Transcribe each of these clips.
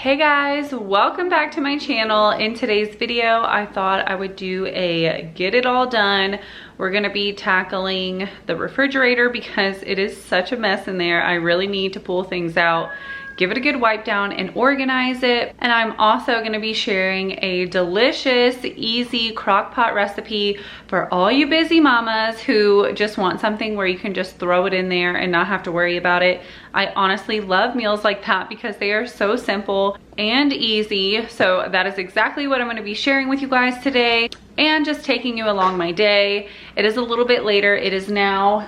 Hey guys, welcome back to my channel. In today's video, I thought I would do a get it all done. We're gonna be tackling the refrigerator because it is such a mess in there. I really need to pull things out, give it a good wipe down and organize it. And I'm also gonna be sharing a delicious, easy crock pot recipe for all you busy mamas who just want something where you can just throw it in there and not have to worry about it. I honestly love meals like that because they are so simple and easy. So that is exactly what I'm gonna be sharing with you guys today and just taking you along my day. It is a little bit later. It is now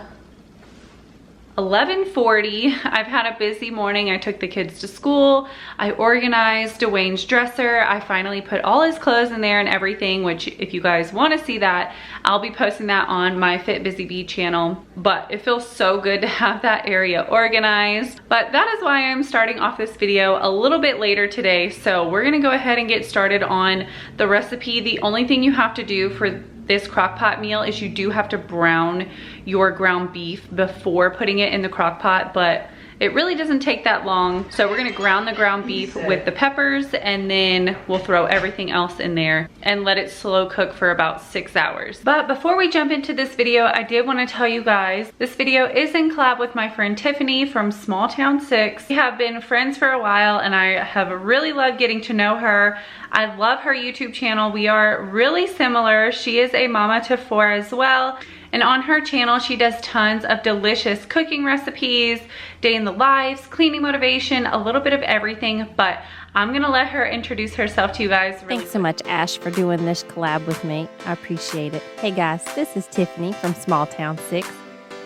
11:40. I've had a busy morning. I took the kids to school. I organized Dwayne's dresser. I finally put all his clothes in there and everything, which if you guys want to see that, I'll be posting that on my Fitbusybee channel. But it feels so good to have that area organized. But that is why I'm starting off this video a little bit later today. So we're gonna go ahead and get started on the recipe. The only thing you have to do for this crock pot meal is you do have to brown your ground beef before putting it in the crock pot, but it really doesn't take that long. So we're gonna ground the ground beef with the peppers and then we'll throw everything else in there and let it slow cook for about 6 hours. But before we jump into this video, I did wanna tell you guys, this video is in collab with my friend Tiffany from Small Town 6. We have been friends for a while and I have really loved getting to know her. I love her YouTube channel. We are really similar. She is a mama to 4 as well. And on her channel, she does tons of delicious cooking recipes, day in the lives, cleaning motivation, a little bit of everything. But I'm gonna let her introduce herself to you guys. Thanks so much, Ash, for doing this collab with me. I appreciate it. Hey guys, this is Tiffany from Small Town 6.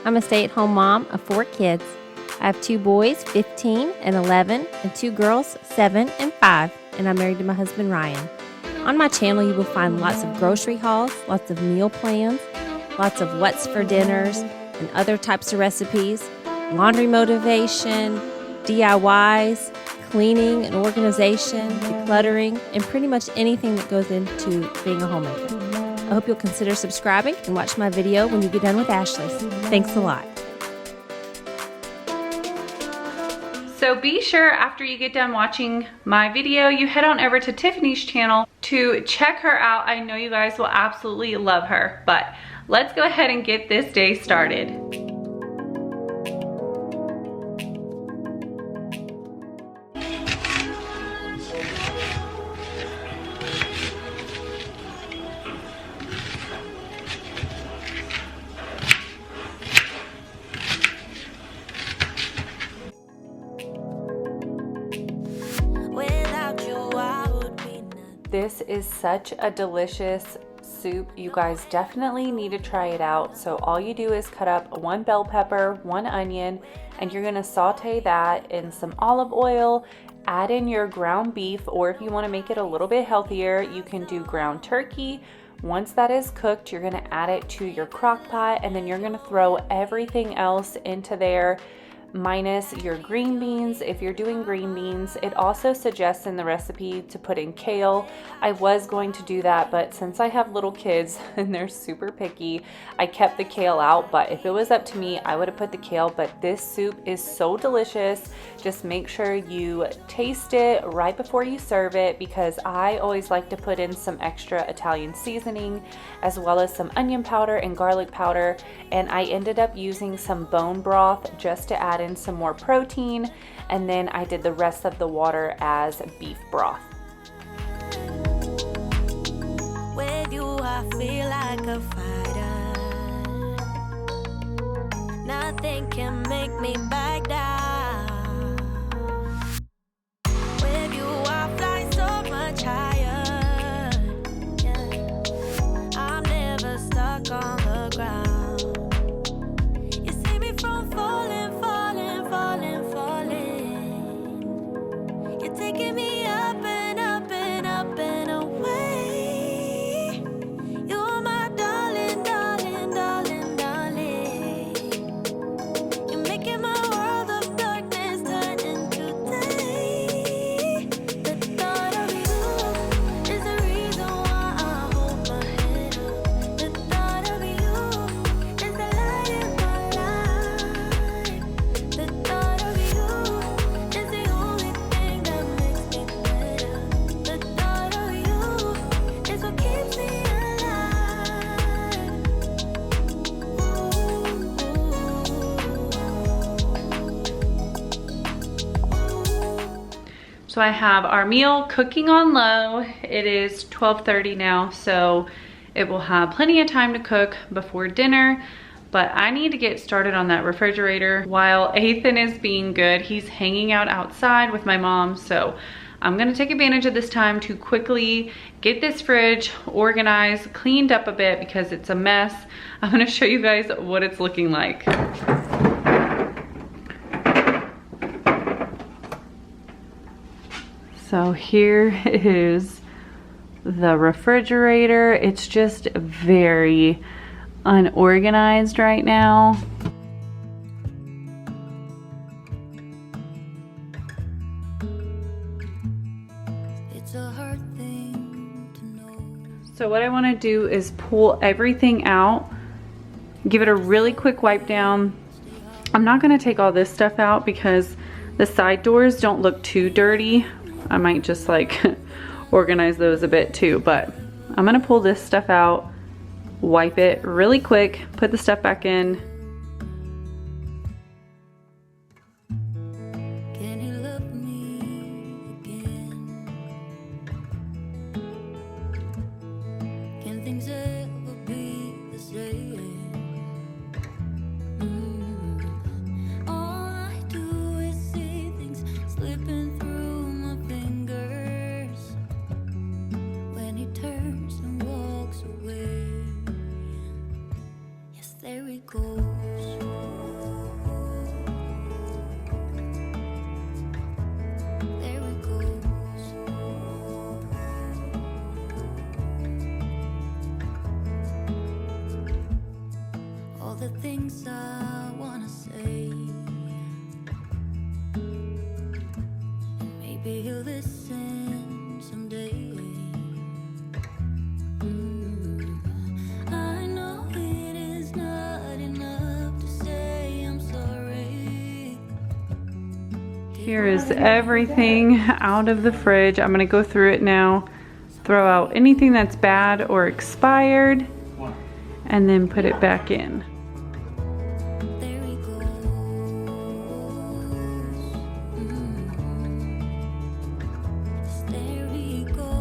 I'm a stay-at-home mom of 4 kids. I have 2 boys, 15 and 11, and 2 girls, 7 and 5. And I'm married to my husband, Ryan. On my channel, you will find lots of grocery hauls, lots of meal plans, lots of what's for dinners and other types of recipes, laundry motivation, DIYs, cleaning and organization, decluttering, and pretty much anything that goes into being a homemaker. I hope you'll consider subscribing and watch my video when you get done with Ashley's. Thanks a lot. So be sure after you get done watching my video, you head on over to Tiffany's channel to check her out. I know you guys will absolutely love her, but let's go ahead and get this day started. This is such a delicious soup. You guys definitely need to try it out. So all you do is cut up 1 bell pepper, 1 onion, and you're gonna saute that in some olive oil. Add in your ground beef, or if you wanna make it a little bit healthier, you can do ground turkey. Once that is cooked, you're gonna add it to your crock pot, and then you're gonna throw everything else into there, minus your green beans. If you're doing green beans, it also suggests in the recipe to put in kale. I was going to do that, but since I have little kids and they're super picky, I kept the kale out. But if it was up to me, I would have put the kale. But this soup is so delicious. Just make sure you taste it right before you serve it, because I always like to put in some extra Italian seasoning as well as some onion powder and garlic powder. And I ended up using some bone broth just to add in some more protein, and then I did the rest of the water as beef broth. With you I feel like a fighter. Nothing can make me back down. With you I fly so much higher. Yeah. I'm never stuck on the ground. You see me from falling, falling, falling. You're taking me up and up and up and away. You're my darling, darling, darling, darling. You're making my world So I have our meal cooking on low. It is 12:30 now, so it will have plenty of time to cook before dinner. But I need to get started on that refrigerator. While Ethan is being good, he's hanging out outside with my mom, so I'm gonna take advantage of this time to quickly get this fridge organized, cleaned up a bit because it's a mess. I'm gonna show you guys what it's looking like. So here is the refrigerator. It's just very unorganized right now. It's a hard thing to know. So what I want to do is pull everything out, give it a really quick wipe down. I'm not going to take all this stuff out because the side doors don't look too dirty. I might just like organize those a bit too, but I'm gonna pull this stuff out, wipe it really quick, put the stuff back in. Can you love me again? Can things ever be the same? All I do is see things slipping through my fingers when he turns and walks away. Yes, there he goes. There he goes. All the things I wanna say, and maybe he'll listen someday. I know it is not enough to say I'm sorry. Here is everything out of the fridge. I'm gonna go through it now, throw out anything that's bad or expired, and then put it back in. There he goes. There he goes.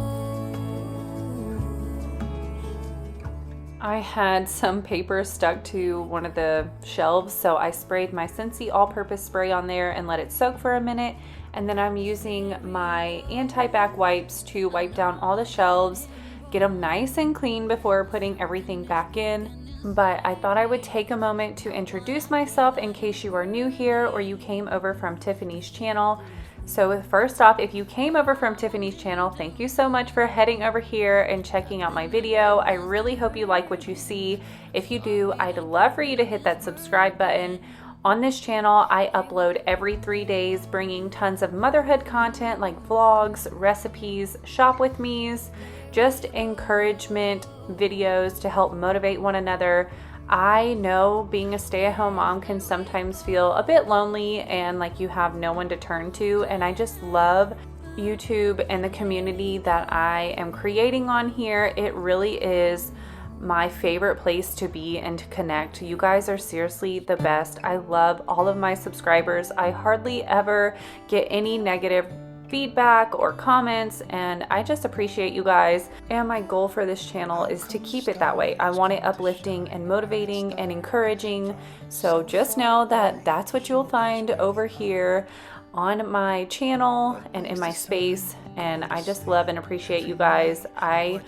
I had some paper stuck to one of the shelves, so I sprayed my Scentsy all-purpose spray on there and let it soak for a minute, and then I'm using my anti-bac wipes to wipe down all the shelves, get them nice and clean before putting everything back in. But I thought I would take a moment to introduce myself in case you are new here or you came over from Tiffany's channel. So first off, if you came over from Tiffany's channel, thank you so much for heading over here and checking out my video. I really hope you like what you see. If you do, I'd love for you to hit that subscribe button. On this channel, I upload every 3 days, bringing tons of motherhood content like vlogs, recipes, shop with me's, just encouragement videos to help motivate one another. I know being a stay-at-home mom can sometimes feel a bit lonely and like you have no one to turn to, and I just love YouTube and the community that I am creating on here. It really is my favorite place to be and to connect. You guys are seriously the best. I love all of my subscribers. I hardly ever get any negative feedback or comments, and I just appreciate you guys. And my goal for this channel is to keep it that way. I want it uplifting and motivating and encouraging. So just know that that's what you'll find over here on my channel and in my space. And I just love and appreciate you guys. I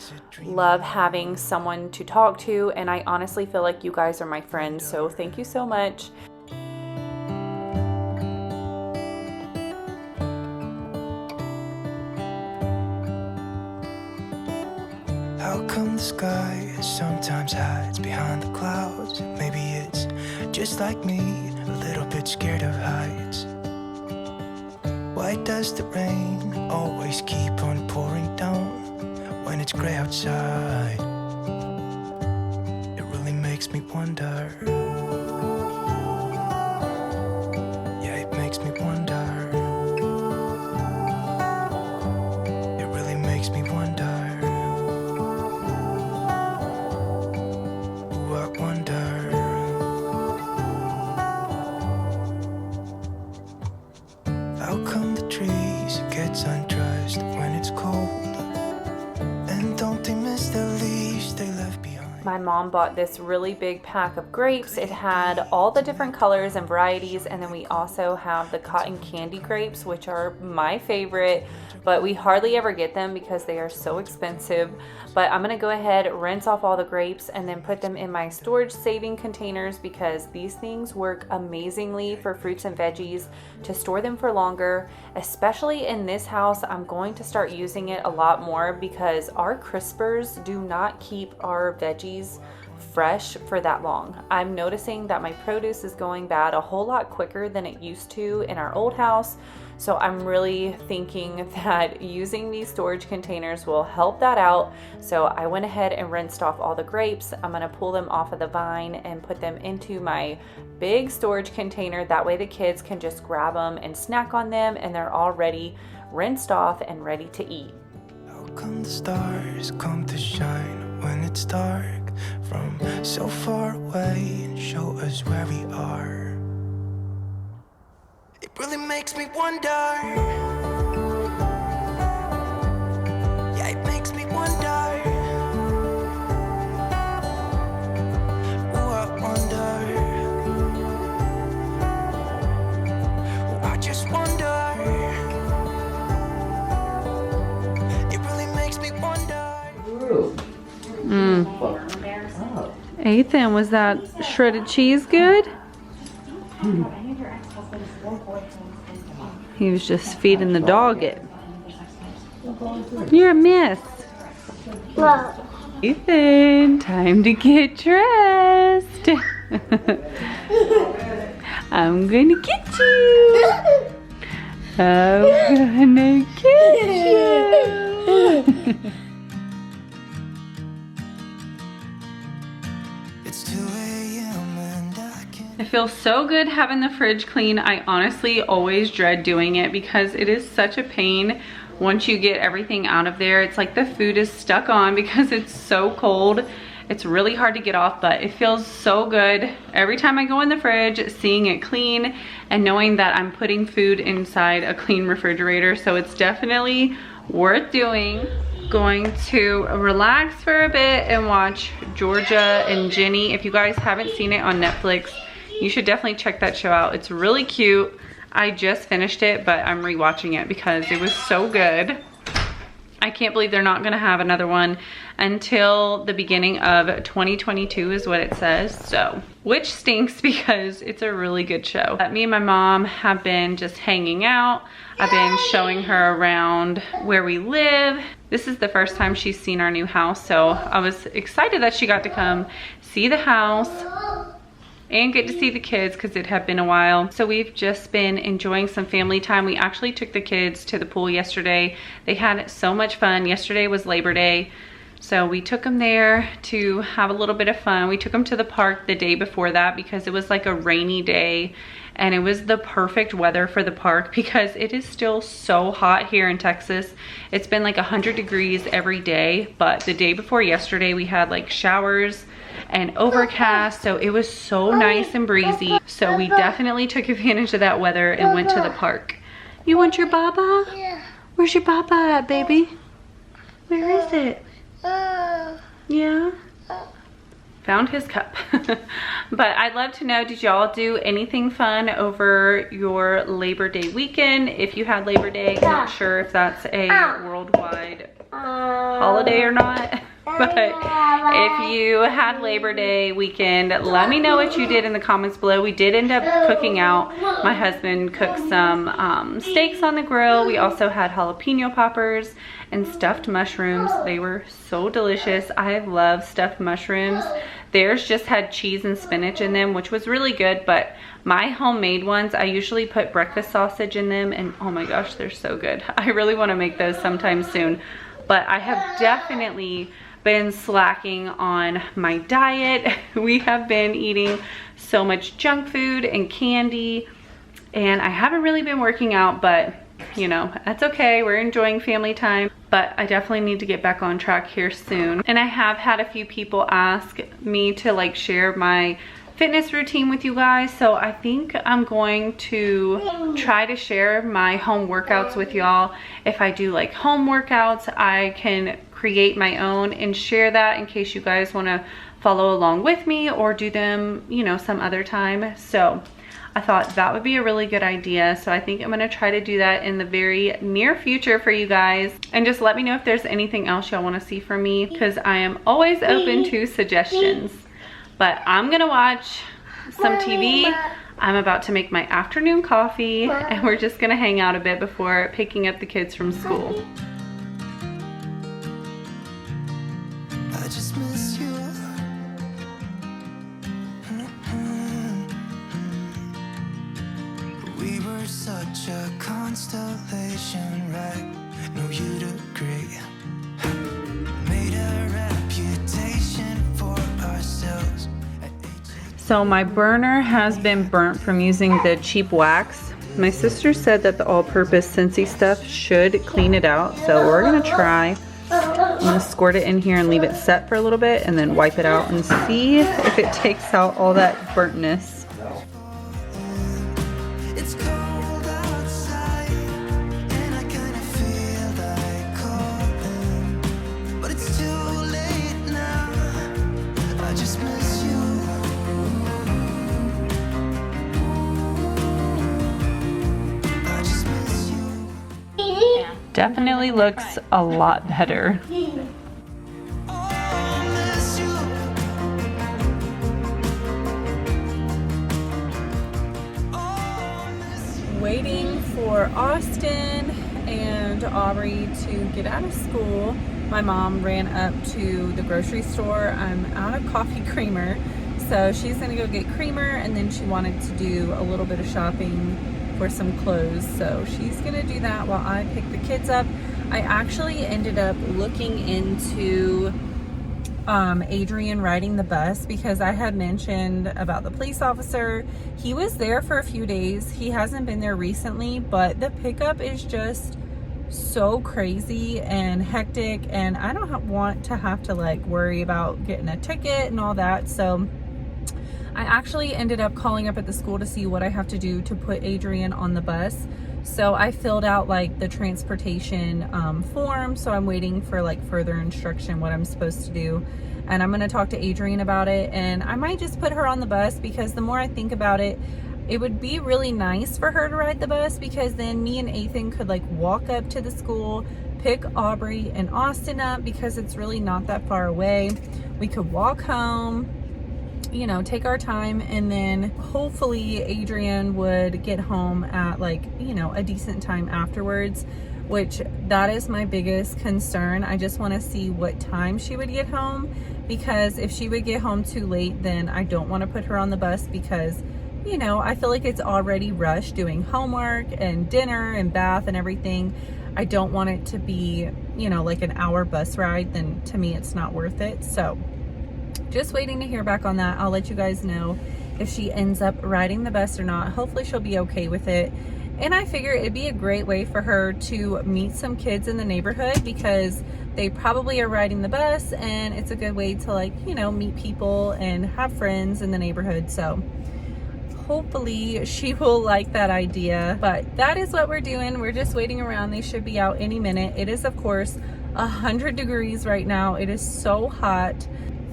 love having someone to talk to, and I honestly feel like you guys are my friends. So thank you so much. How come the sky sometimes hides behind the clouds? Maybe it's just like me, a little bit scared of heights. Why does the rain always keep on pouring down when it's gray outside? It really makes me wonder. Yeah, it makes me wonder. It really makes me wonder. I wonder. How come the trees get sun don't they miss the leaves they left behind? My mom bought this really big pack of grapes. It had all the different colors and varieties, and then we also have the cotton candy grapes, which are my favorite, but we hardly ever get them because they are so expensive. But I'm gonna go ahead, rinse off all the grapes, and then put them in my storage saving containers because these things work amazingly for fruits and veggies to store them for longer. Especially in this house, I'm going to start using it a lot more because our crispers do not keep our veggies fresh for that long. I'm noticing that my produce is going bad a whole lot quicker than it used to in our old house. So I'm really thinking that using these storage containers will help that out. So I went ahead and rinsed off all the grapes. I'm gonna pull them off of the vine and put them into my big storage container. That way the kids can just grab them and snack on them, and they're already rinsed off and ready to eat. How come the stars come to shine when it's dark from so far away and show us where we are? It really makes me wonder. Yeah, it makes me wonder. Oh, I wonder. Oh, I just wonder. It really makes me wonder. Ethan, was that shredded cheese good? He was just feeding the dog it. You're a miss. Ethan, time to get dressed. I'm gonna get you. I'm gonna get you. It's 2 a.m. and I can't. It feels so good having the fridge clean. I honestly always dread doing it because it is such a pain once you get everything out of there. It's like the food is stuck on because it's so cold. It's really hard to get off, but it feels so good every time I go in the fridge, seeing it clean and knowing that I'm putting food inside a clean refrigerator. So it's definitely worth doing. Going to relax for a bit and watch Georgia and Jenny. If you guys haven't seen it on Netflix, you should definitely check that show out. It's really cute. I just finished it, but I'm rewatching it because it was so good. I can't believe they're not gonna have another one until the beginning of 2022 is what it says. So, which stinks because it's a really good show. Me and my mom have been just hanging out. I've been showing her around where we live. This is the first time she's seen our new house, so I was excited that she got to come see the house and get to see the kids because it had been a while. So we've just been enjoying some family time. We actually took the kids to the pool yesterday. They had so much fun. Yesterday was Labor Day, so we took them there to have a little bit of fun. We took them to the park the day before that because it was like a rainy day and it was the perfect weather for the park because it is still so hot here in Texas. It's been like 100 degrees every day, but the day before yesterday we had like showers and overcast, so it was so nice and breezy. So we definitely took advantage of that weather and went to the park. You want your baba? Yeah. Where's your baba at, baby? Where is it? Yeah? Found his cup. But I'd love to know, did y'all do anything fun over your Labor Day weekend? If you had Labor Day, I'm not sure if that's a worldwide holiday or not. But if you had Labor Day weekend, let me know what you did in the comments below. We did end up cooking out. My husband cooked some steaks on the grill. We also had jalapeno poppers and stuffed mushrooms. They were so delicious. I love stuffed mushrooms. Theirs just had cheese and spinach in them, which was really good, but my homemade ones, I usually put breakfast sausage in them, and oh my gosh, they're so good. I really want to make those sometime soon. But I have definitely been slacking on my diet. We have been eating so much junk food and candy, and I haven't really been working out, but you know, that's okay. We're enjoying family time, but I definitely need to get back on track here soon. And I have had a few people ask me to like share my fitness routine with you guys, so I think I'm going to try to share my home workouts with y'all. If I do like home workouts, I can create my own and share that in case you guys want to follow along with me or do them, you know, some other time. So I thought that would be a really good idea. So I think I'm gonna try to do that in the very near future for you guys. And just let me know if there's anything else y'all wanna see from me, because I am always open to suggestions. But I'm gonna watch some TV. I'm about to make my afternoon coffee, and we're just gonna hang out a bit before picking up the kids from school. I just miss you. We were such a constellation, right? No, you'd agree. Made a reputation for ourselves. So my burner has been burnt from using the cheap wax. My sister said that the all-purpose Scentsy stuff should clean it out, so we're gonna try. I'm gonna squirt it in here and leave it set for a little bit and then wipe it out and see if it takes out all that burntness. It's cold outside, and I kinda feel like calling, but it's too late now. I just miss you. I just miss you. Definitely looks a lot better. Waiting for Austin and Aubrey to get out of school. My mom ran up to the grocery store. I'm out of coffee creamer, so she's gonna go get creamer, and then she wanted to do a little bit of shopping for some clothes, so she's gonna do that while I pick the kids up. I actually ended up looking into Adrian riding the bus because I had mentioned about the police officer. He was there for a few days. He hasn't been there recently, but the pickup is just so crazy and hectic, and I don't want to have to like worry about getting a ticket and all that. So I actually ended up calling up at the school to see what I have to do to put Adrian on the bus. So I filled out like the transportation form, so I'm waiting for like further instruction what I'm supposed to do, and I'm gonna talk to Adrian about it, and I might just put her on the bus because the more I think about it, it would be really nice for her to ride the bus, because then me and Ethan could like walk up to the school, pick Aubrey and Austin up because it's really not that far away. We could walk home, you know, take our time, and then hopefully Adrian would get home at like, you know, a decent time afterwards, which that is my biggest concern. I just want to see what time she would get home, because if she would get home too late, then I don't want to put her on the bus because, you know, I feel like it's already rushed doing homework and dinner and bath and everything. I don't want it to be, you know, like an hour bus ride. Then to me it's not worth it. So just waiting to hear back on that. I'll let you guys know if she ends up riding the bus or not. Hopefully she'll be okay with it. And I figure it'd be a great way for her to meet some kids in the neighborhood, because they probably are riding the bus, and it's a good way to like, you know, meet people and have friends in the neighborhood. So hopefully she will like that idea. But that is what we're doing. We're just waiting around. They should be out any minute. It is of course 100 degrees right now. It is so hot.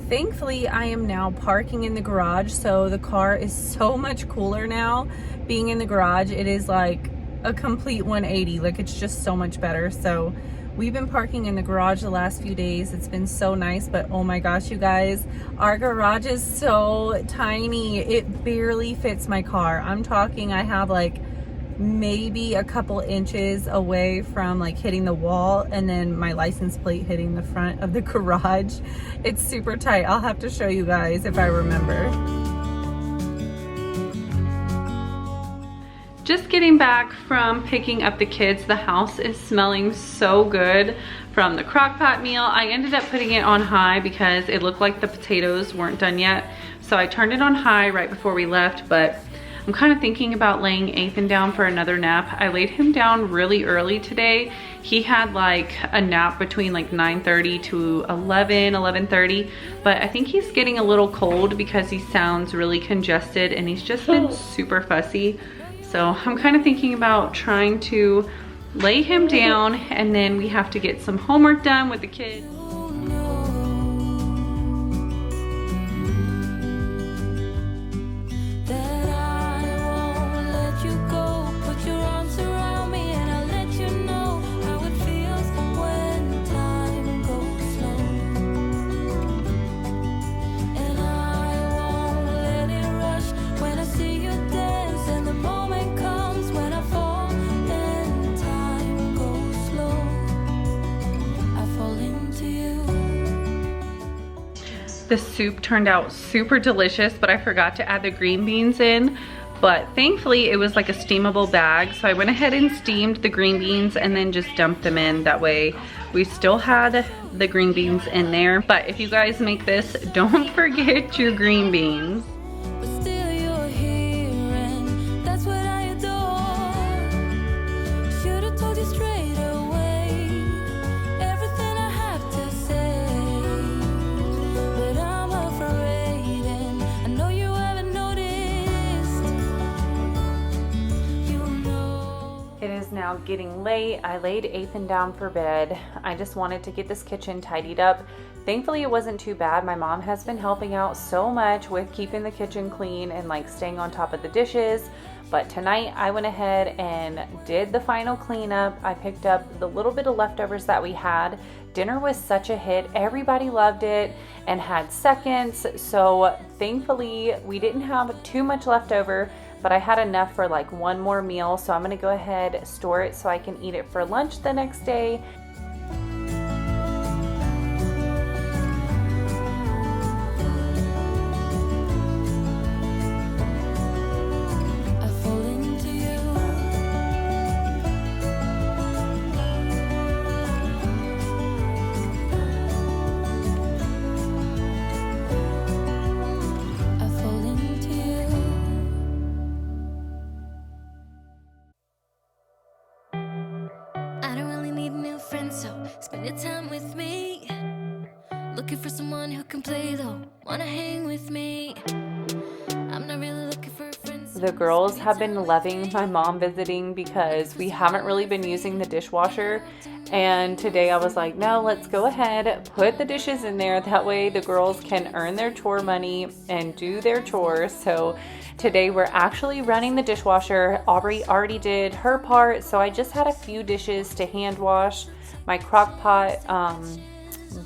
Thankfully, I am now parking in the garage, so the car is so much cooler now. Being in the garage, it is like a complete 180. Like, it's just so much better. So we've been parking in the garage the last few days. It's been so nice, but oh my gosh, you guys, our garage is so tiny. It barely fits my car. I'm talking, I have like maybe a couple inches away from like hitting the wall, and then my license plate hitting the front of the garage. It's super tight. I'll have to show you guys if I remember. Just getting back from picking up the kids. The house is smelling so good from the crock-pot meal. I ended up putting it on high because it looked like the potatoes weren't done yet, so I turned it on high right before we left. But I'm kind of thinking about laying Ethan down for another nap. I laid him down really early today. He had like a nap between like 9:30 to 11:30, but I think he's getting a little cold because he sounds really congested and he's just been super fussy. So I'm kind of thinking about trying to lay him down, and then we have to get some homework done with the kids. know that I won't let you go. Put your arms around me and I'll let you know how it feels when time goes slow. And I won't let it rush when I see you dance, and the moment comes when I fall and time goes slow. I fall into you. The soup turned out super delicious, but I forgot to add the green beans in. But thankfully it was like a steamable bag, so I went ahead and steamed the green beans and then just dumped them in. That way we still had the green beans in there. But if you guys make this, don't forget your green beans. But still you're here, and that's what I adore. Should've told you straight away everything I have to say, but I'm afraid, and I know you haven't noticed. You know. It is now getting late. I laid Ethan down for bed. I just wanted to get this kitchen tidied up. Thankfully it wasn't too bad. My mom has been helping out so much with keeping the kitchen clean and like staying on top of the dishes. But tonight I went ahead and did the final cleanup. I picked up the little bit of leftovers that we had. Dinner was such a hit. Everybody loved it and had seconds. So thankfully we didn't have too much leftover, but I had enough for like one more meal. So I'm gonna go ahead, store it so I can eat it for lunch the next day. I fall into you. I fall into you. I don't really need a new friend, so spend your time with me. Looking for someone who can play though, wanna hang with me. I'm not really looking for a friend. So The girls have been loving my mom visiting because we haven't really been using the dishwasher. And today I was like, no, let's go ahead, put the dishes in there. That way the girls can earn their chore money and do their chores. So today we're actually running the dishwasher. Aubrey already did her part, so I just had a few dishes to hand wash. My crock-pot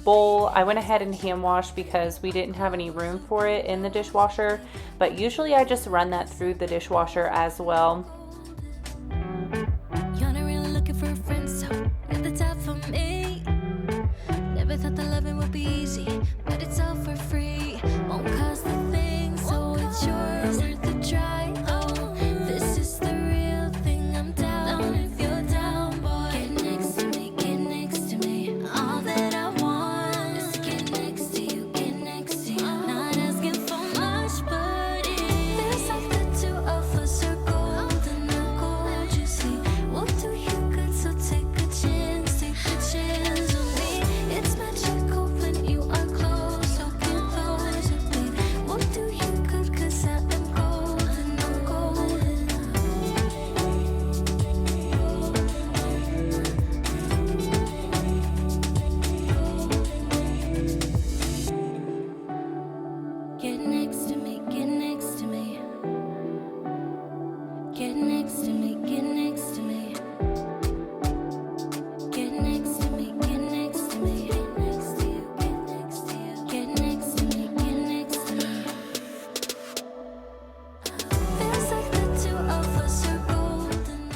bowl, I went ahead and hand washed because we didn't have any room for it in the dishwasher. But usually I just run that through the dishwasher as well. You're not really looking for a friend, so at the top for me. Never thought that loving would be easy, but it's all for free. Won't cost a thing, so it's yours. Worth the try. Oh, this is the real thing. I'm down if you're down, boy. Get next to me, get next to me. All that I want is to get next to you, get next to you. Not asking for much, but it feels like the two of us are golden. I'll gold, you see. We'll do you good, so take a chance on me. It's magical when you are close, so get close to me. We'll do you good, 'cause I am golden, I'm golden. Get next to me, get next to me. Get next to me, get next to me. Get next to me, get next to me. Get next to you, get next to you. Get next to me, get next to me. Feels like the two of us are golden.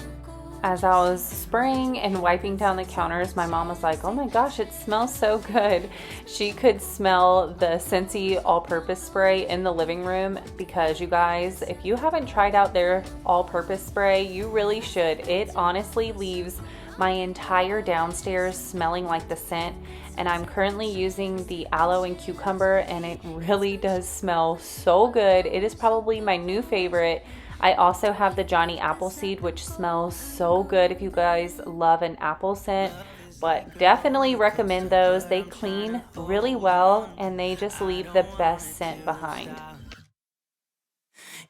As I was spraying and wiping down the counters, my mom was like, oh my gosh, it smells so good. She could smell the Scentsy all-purpose spray in the living room because you guys, if you haven't tried out their all-purpose spray, you really should. It honestly leaves my entire downstairs smelling like the scent. And I'm currently using the aloe and cucumber, and it really does smell so good. It is probably my new favorite. I also have the Johnny Appleseed, which smells so good if you guys love an apple scent. But definitely recommend those. They clean really well and they just leave the best scent behind.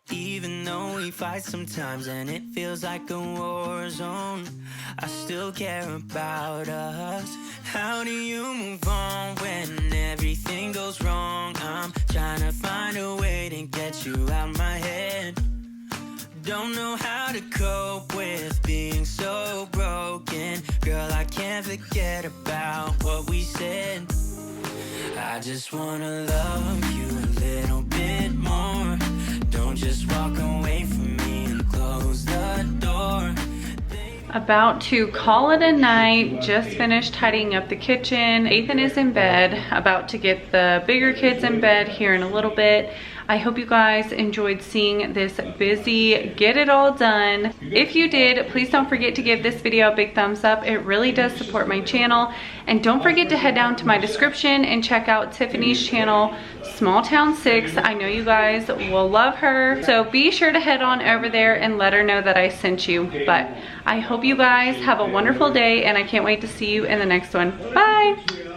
Even though we fight sometimes and it feels like a war zone, I still care about us. How do you move on when Girl, I can't forget about what we said. I just wanna love you a little bit more. Don't just walk away from me and close the door. About to call it a night. Just finished tidying up the kitchen. Ethan is in bed, about to get the bigger kids in bed here in a little bit. I hope you guys enjoyed seeing this busy get it all done. If you did, please don't forget to give this video a big thumbs up. It really does support my channel. And don't forget to head down to my description and check out Tiffany's channel, Small Town 6. I know you guys will love her. So be sure to head on over there and let her know that I sent you. But I hope you guys have a wonderful day, and I can't wait to see you in the next one. Bye!